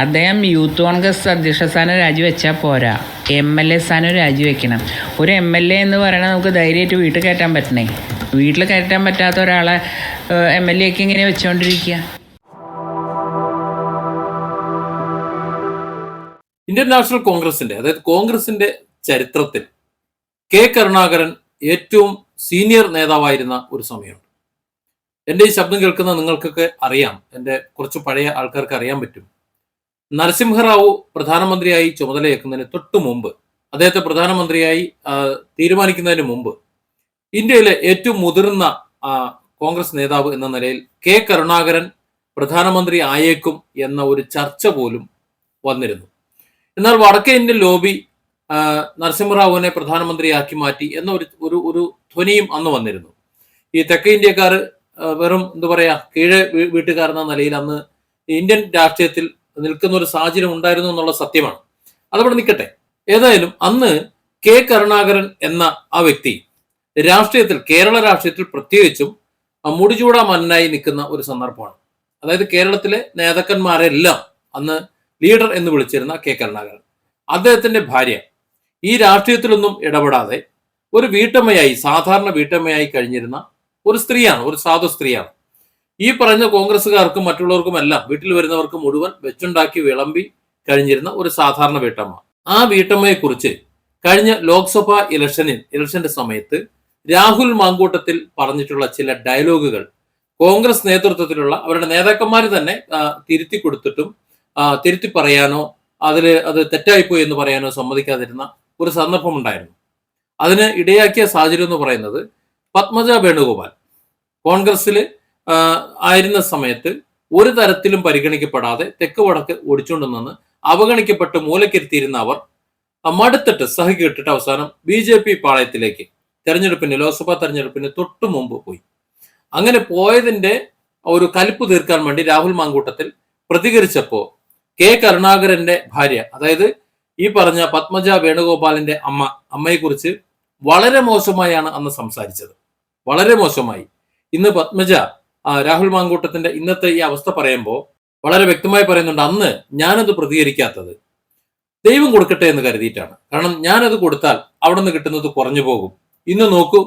അദ്ദേഹം യൂത്ത് കോൺഗ്രസ് അധ്യക്ഷ സ്ഥാനം രാജിവെച്ചാൽ പോരാ, MLA സ്ഥാനം രാജിവെക്കണം. ഒരു MLA എന്ന് പറയണത് നമുക്ക് ധൈര്യമായിട്ട് വീട്ടിൽ കയറ്റാൻ പറ്റണേ. വീട്ടിൽ കയറ്റാൻ പറ്റാത്ത ഒരാളെ MLA ഒക്കെ ഇങ്ങനെ വെച്ചുകൊണ്ടിരിക്കുക. ഇന്ത്യൻ നാഷണൽ കോൺഗ്രസിന്റെ, അതായത് കോൺഗ്രസിന്റെ ചരിത്രത്തിൽ കരുണാകരൻ ഏറ്റവും സീനിയർ നേതാവായിരുന്ന ഒരു സമയമുണ്ട്. എൻ്റെ ഈ ശബ്ദം കേൾക്കുന്ന നിങ്ങൾക്കൊക്കെ അറിയാം, എൻ്റെ കുറച്ച് പഴയ ആൾക്കാർക്ക് അറിയാൻ പറ്റും. നരസിംഹറാവു പ്രധാനമന്ത്രിയായി ചുമതലയേക്കുന്നതിന് തൊട്ടു മുമ്പ്, അദ്ദേഹത്തെ പ്രധാനമന്ത്രിയായി തീരുമാനിക്കുന്നതിന് മുമ്പ്, ഇന്ത്യയിലെ ഏറ്റവും മുതിർന്ന കോൺഗ്രസ് നേതാവ് എന്ന നിലയിൽ കരുണാകരൻ പ്രധാനമന്ത്രി ആയേക്കും എന്ന ഒരു ചർച്ച പോലും വന്നിരുന്നു. എന്നാൽ വടക്കേ ഇന്ത്യൻ ലോബി നരസിംഹറാവുവിനെ പ്രധാനമന്ത്രിയാക്കി മാറ്റി എന്ന ഒരു ധ്വനിയും അന്ന് വന്നിരുന്നു. ഈ തെക്കേ ഇന്ത്യക്കാർ വെറും എന്താ പറയാ കീഴെ വീട്ടുകാരെന്ന നിലയിൽ അന്ന് ഇന്ത്യൻ രാഷ്ട്രീയത്തിൽ നിൽക്കുന്ന ഒരു സാഹചര്യം ഉണ്ടായിരുന്നു എന്നുള്ള സത്യമാണ്. അതവിടെ നിൽക്കട്ടെ. ഏതായാലും അന്ന് കരുണാകരൻ എന്ന ആ വ്യക്തി രാഷ്ട്രീയത്തിൽ, കേരള രാഷ്ട്രീയത്തിൽ പ്രത്യേകിച്ചും മുടിചൂടാമന്നായി നിൽക്കുന്ന ഒരു സന്ദർഭമാണ്. അതായത് കേരളത്തിലെ നേതാക്കന്മാരെല്ലാം അന്ന് ലീഡർ എന്ന് വിളിച്ചിരുന്ന കരുണാകരൻ, അദ്ദേഹത്തിന്റെ ഭാര്യ ഈ രാഷ്ട്രീയത്തിലൊന്നും ഇടപെടാതെ ഒരു വീട്ടമ്മയായി, സാധാരണ വീട്ടമ്മയായി കഴിഞ്ഞിരുന്ന ഒരു സ്ത്രീയാണ്, ഒരു സാധു സ്ത്രീയാണ്. ഈ പറഞ്ഞ കോൺഗ്രസ്സുകാർക്കും മറ്റുള്ളവർക്കുമെല്ലാം, വീട്ടിൽ വരുന്നവർക്ക് മുഴുവൻ വെച്ചുണ്ടാക്കി വിളമ്പി കഴിഞ്ഞിരുന്ന ഒരു സാധാരണ വീട്ടമ്മ. ആ വീട്ടമ്മയെ കുറിച്ച് കഴിഞ്ഞ ലോക്സഭാ ഇലക്ഷന്റെ സമയത്ത് രാഹുൽ മാങ്കൂട്ടത്തിൽ പറഞ്ഞിട്ടുള്ള ചില ഡയലോഗുകൾ കോൺഗ്രസ് നേതൃത്വത്തിലുള്ള അവരുടെ നേതാക്കന്മാർ തന്നെ തിരുത്തി കൊടുത്തിട്ടും തിരുത്തി പറയാനോ അത് തെറ്റായിപ്പോയി എന്ന് പറയാനോ സമ്മതിക്കാതിരുന്ന ഒരു സന്ദർഭം ഉണ്ടായിരുന്നു. അതിന് ഇടയാക്കിയ സാഹചര്യം എന്ന് പറയുന്നത് പത്മജ വേണുഗോപാൽ കോൺഗ്രസ്സിൽ ആയിരുന്ന സമയത്ത് ഒരു തരത്തിലും പരിഗണിക്കപ്പെടാതെ തെക്ക് വടക്ക് ഓടിച്ചുകൊണ്ടുവന്ന് അവഗണിക്കപ്പെട്ട് മൂലക്കിരുത്തിയിരുന്ന അവർ മടുത്തിട്ട് സഹിക്കിട്ടിട്ട് അവസാനം BJP പാളയത്തിലേക്ക് ലോക്സഭാ തെരഞ്ഞെടുപ്പിന് തൊട്ടു മുമ്പ് പോയി. അങ്ങനെ പോയതിന്റെ ഒരു കലിപ്പ് തീർക്കാൻ വേണ്ടി രാഹുൽ മാങ്കൂട്ടത്തിൽ പ്രതികരിച്ചപ്പോ കരുണാകരന്റെ ഭാര്യ, അതായത് ഈ പറഞ്ഞ പത്മജ വേണുഗോപാലിന്റെ അമ്മയെക്കുറിച്ച് വളരെ മോശമായാണ് അന്ന് സംസാരിച്ചത്. വളരെ മോശമായി. ഇന്ന് പത്മജ രാഹുൽ മാങ്കൂട്ടത്തിന്റെ ഇന്നത്തെ ഈ അവസ്ഥ പറയുമ്പോൾ വളരെ വ്യക്തമായി പറയുന്നുണ്ട്, അന്ന് ഞാനത് പ്രതികരിക്കാത്തത് ദൈവം കൊടുക്കട്ടെ എന്ന് കരുതിയിട്ടാണ്. കാരണം ഞാനത് കൊടുത്താൽ അവിടെ നിന്ന് കിട്ടുന്നത് കുറഞ്ഞു പോകും. ഇന്ന് നോക്കൂ,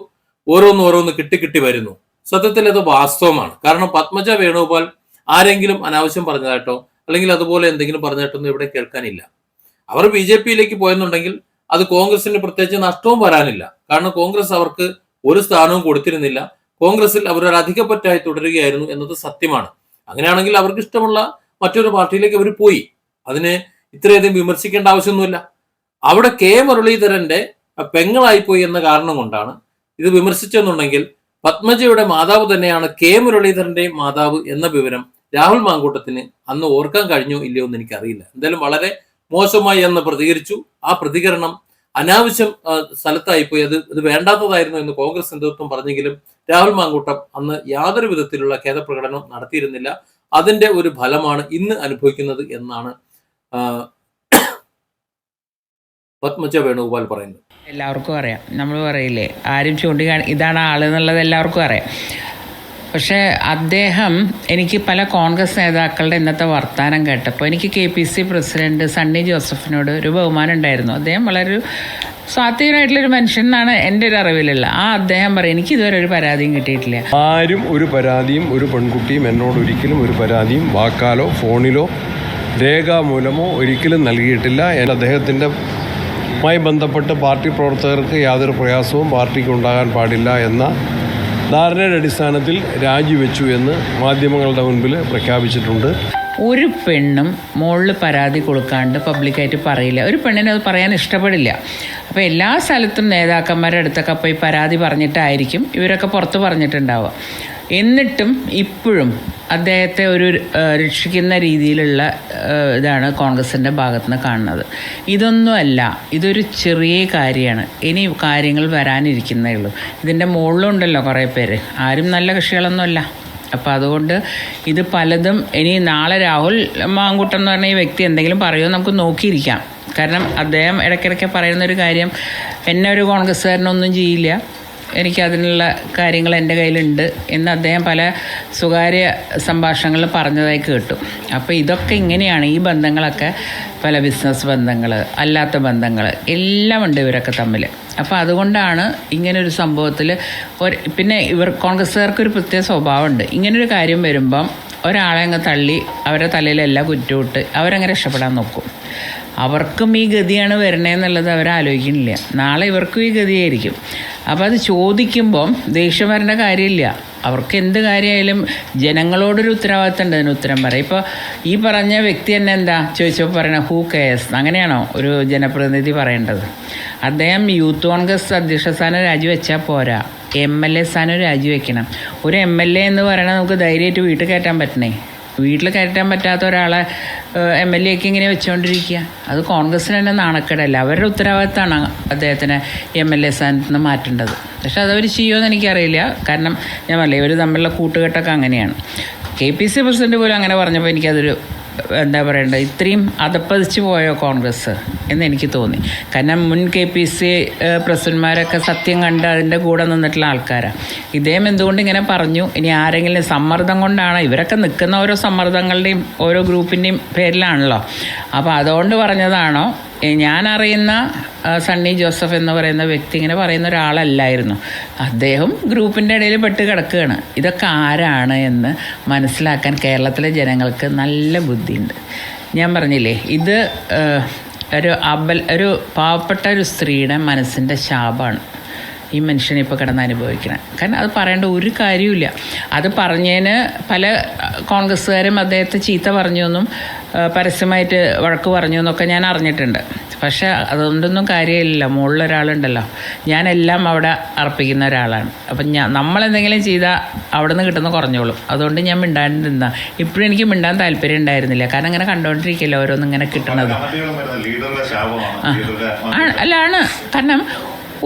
ഓരോന്ന് കിട്ടി വരുന്നു. സത്യത്തിൽ അത് വാസ്തവമാണ്. കാരണം പത്മജ വേണുഗോപാൽ ആരെങ്കിലും അനാവശ്യം പറഞ്ഞതായിട്ടോ അല്ലെങ്കിൽ അതുപോലെ എന്തെങ്കിലും പറഞ്ഞിട്ടൊന്നും ഇവിടെ കേൾക്കാനില്ല. അവർ BJPയിലേക്ക് പോയെന്നുണ്ടെങ്കിൽ അത് കോൺഗ്രസിന് പ്രത്യേകിച്ച് നഷ്ടവും വരാനില്ല. കാരണം കോൺഗ്രസ് അവർക്ക് ഒരു സ്ഥാനവും കൊടുത്തിരുന്നില്ല. കോൺഗ്രസിൽ അവരൊരു അധികപ്പറ്റായി തുടരുകയായിരുന്നു എന്നത് സത്യമാണ്. അങ്ങനെയാണെങ്കിൽ അവർക്ക് ഇഷ്ടമുള്ള മറ്റൊരു പാർട്ടിയിലേക്ക് അവർ പോയി. അതിന് ഇത്രയധികം വിമർശിക്കേണ്ട ആവശ്യമൊന്നുമില്ല. അവിടെ മുരളീധരന്റെ പെങ്ങളായിപ്പോയി എന്ന കാരണം കൊണ്ടാണ് ഇത് വിമർശിച്ചെന്നുണ്ടെങ്കിൽ പത്മജയുടെ മാതാവ് തന്നെയാണ് മുരളീധരന്റെ മാതാവ് എന്ന വിവരം രാഹുൽ മാങ്കൂട്ടത്തിന് അന്ന് ഓർക്കാൻ കഴിഞ്ഞോ ഇല്ലയോ എന്ന് എനിക്കറിയില്ല. എന്തായാലും വളരെ മോശമായി എന്ന് പ്രതികരിച്ചു. ആ പ്രതികരണം അനാവശ്യം സ്ഥലത്തായിപ്പോയി, അത് വേണ്ടാത്തതായിരുന്നു എന്ന് കോൺഗ്രസ് നേതൃത്വം പറഞ്ഞെങ്കിലും രാഹുൽ മാങ്കൂട്ടം അന്ന് യാതൊരു വിധത്തിലുള്ള ഖേദപ്രകടനം നടത്തിയിരുന്നില്ല. അതിന്റെ ഒരു ഫലമാണ് ഇന്ന് അനുഭവിക്കുന്നത് എന്നാണ് പത്മജ വേണുഗോപാൽ പറയുന്നത്. എല്ലാവർക്കും അറിയാം, നമ്മൾ പറയില്ലേ ആരും ഇതാണ് ആള് എന്നുള്ളത് എല്ലാവർക്കും അറിയാം. പക്ഷേ അദ്ദേഹം, എനിക്ക് പല കോൺഗ്രസ് നേതാക്കളുടെ ഇന്നത്തെ വർത്തമാനം കേട്ടപ്പോൾ എനിക്ക് KPC പ്രസിഡന്റ് സണ്ണി ജോസഫിനോട് ഒരു ബഹുമാനം ഉണ്ടായിരുന്നു. അദ്ദേഹം വളരെ സ്വാത്വികനായിട്ടുള്ളൊരു മനുഷ്യൻ എന്നാണ് എൻ്റെ ഒരു അറിവിലുള്ള. അദ്ദേഹം പറയും, എനിക്ക് ഇതുവരെ ഒരു പരാതിയും കിട്ടിയിട്ടില്ല. ആരും ഒരു പരാതിയും, ഒരു പെൺകുട്ടിയും എന്നോട് ഒരിക്കലും ഒരു പരാതിയും വാക്കാലോ ഫോണിലോ രേഖാമൂലമോ ഒരിക്കലും നൽകിയിട്ടില്ല. അദ്ദേഹത്തിൻ്റെ ബന്ധപ്പെട്ട് പാർട്ടി പ്രവർത്തകർക്ക് യാതൊരു പ്രയാസവും പാർട്ടിക്ക് ഉണ്ടാകാൻ പാടില്ല എന്ന ധാരണയുടെ അടിസ്ഥാനത്തിൽ രാജിവെച്ചു എന്ന് മാധ്യമങ്ങളുടെ മുൻപിൽ പ്രഖ്യാപിച്ചിട്ടുണ്ട്. ഒരു പെണ്ണും മുകളിൽ പരാതി കൊടുക്കാണ്ട് പബ്ലിക്കായിട്ട് പറയില്ല. ഒരു പെണ്ണിന് അത് പറയാൻ ഇഷ്ടപ്പെടില്ല. അപ്പോൾ എല്ലാ സ്ഥലത്തും നേതാക്കന്മാരുടെ അടുത്തൊക്കെ പോയി പരാതി പറഞ്ഞിട്ടായിരിക്കും ഇവരൊക്കെ പുറത്ത് പറഞ്ഞിട്ടുണ്ടാവുക. എന്നിട്ടും ഇപ്പോഴും അദ്ദേഹത്തെ ഒരു രക്ഷിക്കുന്ന രീതിയിലുള്ള ഇതാണ് കോൺഗ്രസിൻ്റെ ഭാഗത്തു നിന്ന് കാണുന്നത്. ഇതൊന്നുമല്ല, ഇതൊരു ചെറിയ കാര്യമാണ്. ഇനി കാര്യങ്ങൾ വരാനിരിക്കുന്നേ ഉള്ളൂ. ഇതിൻ്റെ മുകളിലുണ്ടല്ലോ കുറേ പേര്, ആരും നല്ല കക്ഷികളൊന്നുമല്ല. അപ്പോൾ അതുകൊണ്ട് ഇത് പലതും ഇനി നാളെ രാഹുൽ മാങ്കൂട്ടം എന്ന് പറഞ്ഞ ഈ വ്യക്തി എന്തെങ്കിലും പറയുമോ നമുക്ക് നോക്കിയിരിക്കാം. കാരണം അദ്ദേഹം ഇടയ്ക്കിടയ്ക്ക് പറയുന്നൊരു കാര്യം, എന്നെ ഒരു കോൺഗ്രസ്സുകാരനൊന്നും ചെയ്യില്ല, എനിക്കതിനുള്ള കാര്യങ്ങൾ എൻ്റെ കയ്യിലുണ്ട് എന്ന് അദ്ദേഹം പല സ്വകാര്യ സംഭാഷണങ്ങളിൽ പറഞ്ഞതായി കേട്ടു. അപ്പോൾ ഇതൊക്കെ ഇങ്ങനെയാണ്, ഈ ബന്ധങ്ങളൊക്കെ പല ബിസിനസ് ബന്ധങ്ങൾ, അല്ലാത്ത ബന്ധങ്ങൾ എല്ലാം ഉണ്ട് ഇവരൊക്കെ തമ്മിൽ. അപ്പോൾ അതുകൊണ്ടാണ് ഇങ്ങനൊരു സംഭവത്തിൽ പിന്നെ കോൺഗ്രസ്സുകാർക്കൊരു പ്രത്യേക സ്വഭാവമുണ്ട്. ഇങ്ങനൊരു കാര്യം വരുമ്പം ഒരാളെ അങ്ങ് തള്ളി അവരുടെ തലയിലെല്ലാം കുറ്റമിട്ട് അവരങ്ങനെ രക്ഷപ്പെടാൻ നോക്കും. അവർക്കും ഈ ഗതിയാണ് വരണേന്നുള്ളത് അവരാലോചിക്കുന്നില്ല. നാളെ ഇവർക്കും ഈ ഗതിയായിരിക്കും. അപ്പോൾ അത് ചോദിക്കുമ്പം ദേഷ്യം വരേണ്ട കാര്യമില്ല. അവർക്ക് എന്ത് കാര്യമായാലും ജനങ്ങളോടൊരു ഉത്തരവാദിത്തം ഉണ്ട്, അതിന് ഉത്തരം പറയും. ഇപ്പോൾ ഈ പറഞ്ഞ വ്യക്തി തന്നെ എന്താ ചോദിച്ചപ്പോൾ പറയണ ഹൂ കെയർസ്, അങ്ങനെയാണോ ഒരു ജനപ്രതിനിധി പറയേണ്ടത്? അദ്ദേഹം യൂത്ത് കോൺഗ്രസ് അധ്യക്ഷ സ്ഥാനം രാജിവെച്ചാൽ പോരാ, MLA സ്ഥാനം രാജിവെക്കണം. ഒരു MLA എന്ന് പറയണത് നമുക്ക് ധൈര്യമായിട്ട് വീട്ടിൽ കയറ്റാൻ പറ്റണേ. വീട്ടിൽ കയറ്റാൻ പറ്റാത്ത ഒരാളെ MLA-ക്ക് ഇങ്ങനെ വെച്ചുകൊണ്ടിരിക്കുക, അത് കോൺഗ്രസ്സിന് തന്നെ നാണക്കേടല്ല. അവരുടെ ഉത്തരവാദിത്തമാണ് അദ്ദേഹത്തിന് MLA സ്ഥാനത്ത് നിന്ന് മാറ്റേണ്ടത്. പക്ഷെ അതവർ ചെയ്യുമെന്ന് എനിക്കറിയില്ല. കാരണം ഞാൻ പറയില്ല, ഇവർ തമ്മിലുള്ള കൂട്ടുകെട്ടൊക്കെ അങ്ങനെയാണ്. KPC പ്രസിഡന്റ് പോലും അങ്ങനെ പറഞ്ഞപ്പോൾ എനിക്കതൊരു എന്താ പറയേണ്ടത്, ഇത്രയും അതപ്പതിച്ച് പോയോ കോൺഗ്രസ് എന്ന് എനിക്ക് തോന്നി. കാരണം മുൻ KPC പ്രസിഡന്റ്മാരൊക്കെ സത്യം കണ്ട് അതിൻ്റെ കൂടെ നിന്നിട്ടുള്ള ആൾക്കാരാണ്. ഇദ്ദേഹം എന്തുകൊണ്ട് ഇങ്ങനെ പറഞ്ഞു? ഇനി ആരെങ്കിലും സമ്മർദ്ദം കൊണ്ടാണ്? ഇവരൊക്കെ നിൽക്കുന്ന ഓരോ സമ്മർദ്ദങ്ങളുടെയും ഓരോ ഗ്രൂപ്പിൻ്റെയും പേരിലാണല്ലോ. അപ്പോൾ അതുകൊണ്ട് പറഞ്ഞതാണോ? ഞാനറിയുന്ന സണ്ണി ജോസഫ് എന്ന് പറയുന്ന വ്യക്തി ഇങ്ങനെ പറയുന്ന ഒരാളല്ലായിരുന്നു. അദ്ദേഹം ഗ്രൂപ്പിൻ്റെ ഇടയിൽ പെട്ട് കിടക്കുകയാണ്. ഇതൊക്കെ ആരാണ് എന്ന് മനസ്സിലാക്കാൻ കേരളത്തിലെ ജനങ്ങൾക്ക് നല്ല ബുദ്ധിയുണ്ട്. ഞാൻ പറഞ്ഞില്ലേ, ഇത് ഒരു പാവപ്പെട്ട ഒരു സ്ത്രീയുടെ മനസ്സിൻ്റെ ശാപമാണ് ഈ മനുഷ്യനെ ഇപ്പോൾ കിടന്ന് അനുഭവിക്കണം. കാരണം അത് പറയേണ്ട ഒരു കാര്യമില്ല. അത് പറഞ്ഞതിന് പല കോൺഗ്രസ്സുകാരും അദ്ദേഹത്തെ ചീത്ത പറഞ്ഞു എന്നും പരസ്യമായിട്ട് വഴക്ക് പറഞ്ഞു എന്നൊക്കെ ഞാൻ അറിഞ്ഞിട്ടുണ്ട്. പക്ഷേ അതുകൊണ്ടൊന്നും കാര്യമില്ല. മുകളിലൊരാളുണ്ടല്ലോ, ഞാനെല്ലാം അവിടെ അർപ്പിക്കുന്ന ഒരാളാണ്. അപ്പം നമ്മളെന്തെങ്കിലും ചെയ്താൽ അവിടെ നിന്ന് കിട്ടുന്ന കുറഞ്ഞോളും. അതുകൊണ്ട് ഞാൻ മിണ്ടാണ്ട് നിന്നാ. ഇപ്പോഴും എനിക്ക് മിണ്ടാൻ താല്പര്യം ഉണ്ടായിരുന്നില്ല. കാരണം ഇങ്ങനെ കണ്ടുകൊണ്ടിരിക്കില്ല ഓരോന്നും ഇങ്ങനെ കിട്ടണത്. ആണ്. കാരണം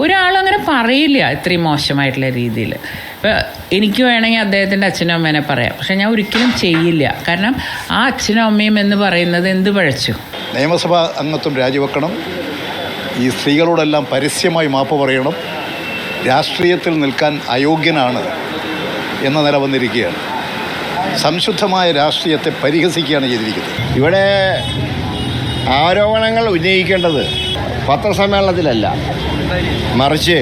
ഒരാളങ്ങനെ പറയില്ല ഇത്രയും മോശമായിട്ടുള്ള രീതിയിൽ. ഇപ്പോൾ എനിക്ക് വേണമെങ്കിൽ അദ്ദേഹത്തിൻ്റെ അച്ഛനും അമ്മേനെ പറയാം, പക്ഷെ ഞാൻ ഒരിക്കലും ചെയ്യില്ല. കാരണം ആ അച്ഛനും അമ്മയും എന്ന് പറയുന്നത് എന്ത് പഴച്ചു? നിയമസഭാ അംഗത്വം രാജിവെക്കണം. ഈ സ്ത്രീകളോടെല്ലാം പരസ്യമായി മാപ്പ് പറയണം. രാഷ്ട്രീയത്തിൽ നിൽക്കാൻ അയോഗ്യനാണ് എന്ന നില വന്നിരിക്കുകയാണ്. സംശുദ്ധമായ രാഷ്ട്രീയത്തെ പരിഹസിക്കുകയാണ് ചെയ്തിരിക്കുന്നത്. ഇവിടെ ആരോപണങ്ങൾ ഉന്നയിക്കേണ്ടത് പത്രസമ്മേളനത്തിലല്ല, മറിച്ച്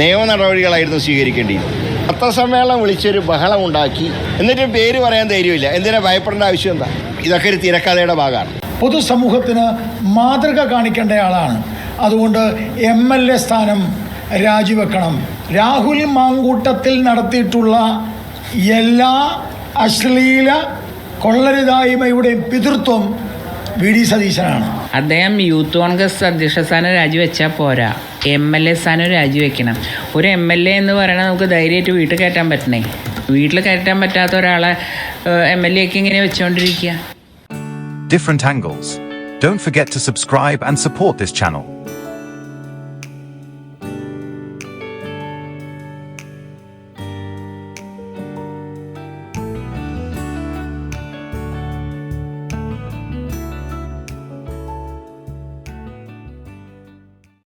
നിയമ നടപടികളായിരുന്നു സ്വീകരിക്കേണ്ടിയിരുന്നത്. പത്രസമ്മേളനം വിളിച്ചൊരു ബഹളം ഉണ്ടാക്കി, എന്നിട്ട് പേര് പറയാൻ ധൈര്യമില്ല. എന്തിനാ ഭയപ്പെടേണ്ട ആവശ്യം എന്താ? ഇതൊക്കെ ഒരു തിരക്കഥയുടെ ഭാഗമാണ്. പൊതുസമൂഹത്തിന് മാതൃക കാണിക്കേണ്ട ആളാണ്. അതുകൊണ്ട് MLA സ്ഥാനം രാജിവെക്കണം. രാഹുൽ മാങ്കൂട്ടത്തിൽ നടത്തിയിട്ടുള്ള എല്ലാ അശ്ലീല കൊള്ളരുതായ്മയുടെയും പിതൃത്വം VD സതീശനാണ്. അദ്ദേഹം യൂത്ത് കോൺഗ്രസ് അധ്യക്ഷ സ്ഥാനം രാജിവെച്ചാൽ പോരാ, MLA സ്ഥാനം രാജിവെക്കണം. ഒരു MLA എന്ന് പറയണത് നമുക്ക് ധൈര്യമായിട്ട് വീട്ടിൽ കയറ്റാൻ പറ്റണേ. വീട്ടിൽ കയറ്റാൻ പറ്റാത്ത ഒരാളെ MLA-ക്ക് ഇങ്ങനെ വെച്ചുകൊണ്ടിരിക്കുക. Different angles. Don't forget to subscribe and support this channel.